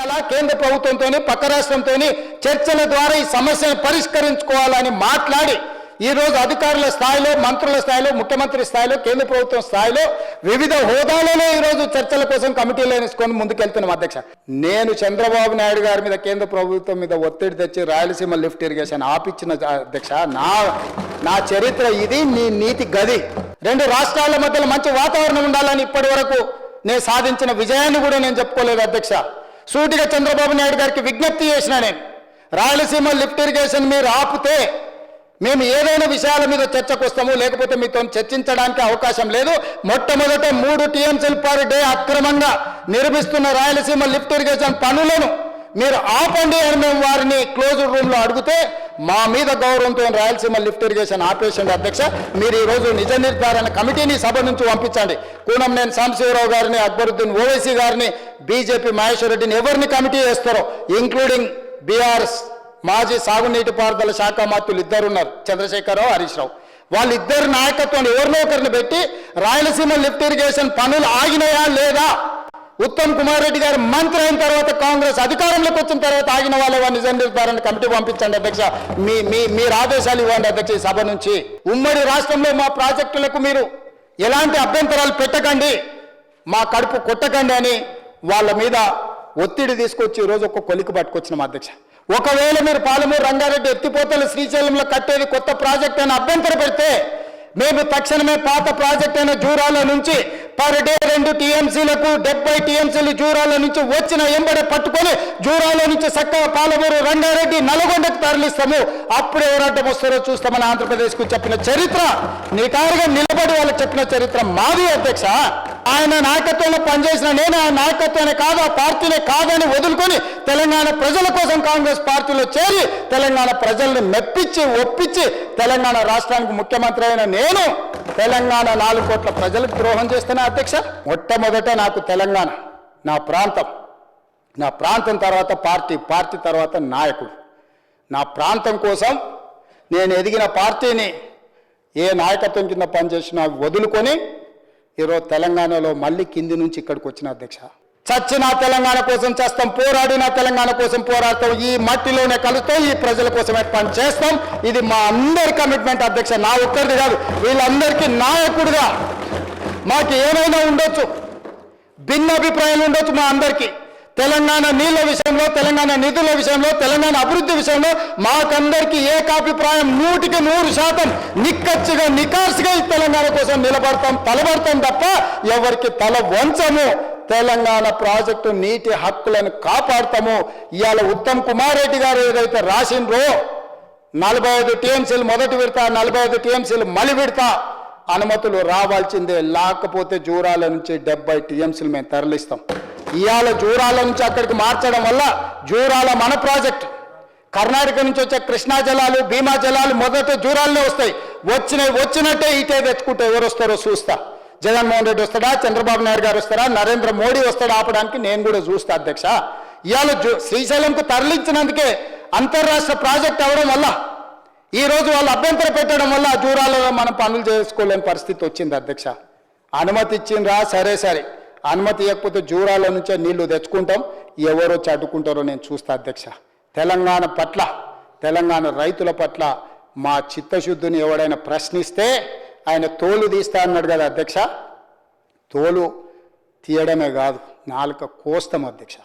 ఇలా కేంద్ర ప్రభుత్వంతో పక్క రాష్ట్రంతో చర్చల ద్వారా ఈ సమస్యను పరిష్కరించుకోవాలని మాట్లాడి ఈరోజు అధికారుల స్థాయిలో, మంత్రుల స్థాయిలో, ముఖ్యమంత్రి స్థాయిలో, కేంద్ర ప్రభుత్వం స్థాయిలో వివిధ హోదాలలో ఈరోజు చర్చల కోసం కమిటీలు వేసుకొని ముందుకెళ్తున్నాం అధ్యక్ష. నేను చంద్రబాబు నాయుడు గారి మీద కేంద్ర ప్రభుత్వం మీద ఒత్తిడి తెచ్చి రాయలసీమ లిఫ్ట్ ఇరిగేషన్ ఆపిచ్చిన అధ్యక్ష. నా చరిత్ర ఇది, నీ నీతి గది. రెండు రాష్ట్రాల మధ్యలో మంచి వాతావరణం ఉండాలని ఇప్పటి వరకు నేను సాధించిన విజయాన్ని కూడా నేను చెప్పుకోలేదు అధ్యక్ష. సూటిగా చంద్రబాబు నాయుడు గారికి విజ్ఞప్తి చేసిన నేను, రాయలసీమ లిఫ్ట్ ఇరిగేషన్ మీరు ఆపితే మేము ఏదైనా విషయాల మీద చర్చకు వస్తాము, లేకపోతే మీతో చర్చించడానికి అవకాశం లేదు. మొట్టమొదట 3 టీఎంసీలు పర్ డే అక్రమంగా నిర్మిస్తున్న రాయలసీమ లిఫ్ట్ ఇరిగేషన్ పనులను మీరు ఆపండి అని మేము వారిని క్లోజ్డ్ రూమ్లో అడిగితే మా మీద గౌరవంతో రాయలసీమ లిఫ్ట్ ఇరిగేషన్ ఆపేషండి అధ్యక్ష. మీరు ఈరోజు నిజ నిర్ధారణ కమిటీని సభ నుంచి పంపించండి. కూనంనేని సాంబశివరావు గారిని, అక్బరుద్దీన్ ఓవైసీ గారిని, బీజేపీ మహేశ్వర్ రెడ్డిని ఎవరిని కమిటీ వేస్తారో, ఇంక్లూడింగ్ బీఆర్ఎస్ మాజీ సాగునీటి పారుదల శాఖ మంత్రులు ఇద్దరు ఉన్నారు, చంద్రశేఖరరావు, హరీష్ రావు. వాళ్ళిద్దరు నాయకత్వాన్ని ఎవరినో ఒకరిని పెట్టి రాయలసీమ లిఫ్ట్ ఇరిగేషన్ పనులు ఆగినాయా లేదా, ఉత్తమ్ కుమార్ రెడ్డి గారు మంత్రి అయిన తర్వాత కాంగ్రెస్ అధికారంలోకి వచ్చిన తర్వాత ఆగిన వాళ్ళ నిజ నిర్ధారణ కమిటీ పంపించండి అధ్యక్ష. మీరు ఆదేశాలు ఇవ్వండి అధ్యక్ష. ఈ సభ నుంచి ఉమ్మడి రాష్ట్రంలో మా ప్రాజెక్టులకు మీరు ఎలాంటి అభ్యంతరాలు పెట్టకండి, మా కడుపు కొట్టకండి అని వాళ్ళ మీద ఒత్తిడి తీసుకొచ్చి ఈరోజు ఒక కొలికి పట్టుకొచ్చినాం అధ్యక్ష. ఒకవేళ మీరు పాలమూరు రంగారెడ్డి ఎత్తిపోతలు శ్రీశైలంలో కట్టేది కొత్త ప్రాజెక్ట్ అని అభ్యంతరం పెడితే మేము తక్షణమే పాత ప్రాజెక్ట్ అయిన జూరాల నుంచి పర్ డే 2 టీఎంసీలకు 70 టీఎంసీలు జూరాల నుంచి వచ్చిన ఎంబడే పట్టుకొని జూరాల నుంచి చక్కగా పాలమూరు రంగారెడ్డి నల్గొండకు తరలిస్తాము. అప్పుడు ఎవరడ్డం వస్తారో చూస్తామని ఆంధ్రప్రదేశ్కు చెప్పిన చరిత్ర, నిటారుగా నిలబడి వాళ్ళకి చెప్పిన చరిత్ర మాది అధ్యక్ష. ఆయన నాయకత్వంలో పనిచేసిన నేను ఆ నాయకత్వాన్ని కాదు, ఆ పార్టీనే కాదని వదులుకొని తెలంగాణ ప్రజల కోసం కాంగ్రెస్ పార్టీలో చేరి తెలంగాణ ప్రజల్ని మెప్పించి ఒప్పించి తెలంగాణ రాష్ట్రానికి ముఖ్యమంత్రి అయిన నేను తెలంగాణ 4 కోట్ల ప్రజలకు ద్రోహం చేస్తున్నా అధ్యక్ష. మొట్టమొదట నాకు తెలంగాణ నా ప్రాంతం తర్వాత పార్టీ తర్వాత నాయకుడు. నా ప్రాంతం కోసం నేను ఎదిగిన పార్టీని ఏ నాయకత్వం కింద పనిచేసినా వదులుకొని ఈరోజు తెలంగాణలో మళ్ళీ కింది నుంచి ఇక్కడికి వచ్చిన అధ్యక్ష. చచ్చిన తెలంగాణ కోసం చేస్తాం, పోరాడిన తెలంగాణ కోసం పోరాడతాం, ఈ మట్టిలోనే కలుస్తాం, ఈ ప్రజల కోసమే పని చేస్తాం. ఇది మా అందరి కమిట్మెంట్ అధ్యక్ష, నా ఒక్కరిది కాదు. వీళ్ళందరికీ నాయకుడిగా మాకు ఏమైనా ఉండొచ్చు, భిన్న అభిప్రాయాలు ఉండొచ్చు మా అందరికీ. తెలంగాణ నీళ్ళ విషయంలో, తెలంగాణ నిధుల విషయంలో, తెలంగాణ అభివృద్ధి విషయంలో మాకందరికీ ఏకాభిప్రాయం 100% నిక్కచ్చిగా నికార్సుగా ఈ తెలంగాణ కోసం నిలబడతాం, తలబడతాం తప్ప ఎవరికి తల వంచము. తెలంగాణ ప్రాజెక్టు నీటి హక్కులను కాపాడతాము. ఇవాళ ఉత్తమ్ కుమార్ రెడ్డి గారు ఏదైతే రాసిండ్రో 45 టీఎంసీలు మొదటి విడత, 45 టీఎంసీలు మలి విడత అనుమతులు రావాల్సిందే, లేకపోతే జూరాల నుంచి 70 టీఎంసీలు మేము తరలిస్తాం. ఇవాళ జూరాల నుంచి అక్కడికి మార్చడం వల్ల జూరాల మన ప్రాజెక్ట్, కర్ణాటక నుంచి వచ్చే కృష్ణా జలాలు, భీమా జలాలు మొదట జూరాలనే వస్తాయి. వచ్చినట్టే ఇటే తెచ్చుకుంటే ఎవరు వస్తారో చూస్తా. జగన్మోహన్ రెడ్డి వస్తాడా, చంద్రబాబు నాయుడు గారు వస్తారా, నరేంద్ర మోడీ వస్తాడా ఆపడానికి నేను కూడా చూస్తా అధ్యక్ష. ఇవాళ శ్రీశైలంకు తరలించినందుకే అంతర్రాష్ట్ర ప్రాజెక్ట్ అవడం వల్ల ఈరోజు వాళ్ళు అభ్యంతరం పెట్టడం వల్ల జూరాలలో మనం పనులు చేసుకోలేని పరిస్థితి వచ్చింది అధ్యక్ష. అనుమతి ఇచ్చిండ్రా, సరే, అనుమతి ఇవ్వకపోతే జూరాల నుంచే నీళ్లు తెచ్చుకుంటాం, ఎవరో వచ్చి అడ్డుకుంటారో నేను చూస్తా అధ్యక్ష. తెలంగాణ పట్ల, తెలంగాణ రైతుల పట్ల మా చిత్తశుద్ధిని ఎవడైనా ప్రశ్నిస్తే ఆయన తోలు తీస్తా అన్నాడు కదా అధ్యక్ష. తోలు తీయడమే కాదు, నాలుక కోస్తాం అధ్యక్ష.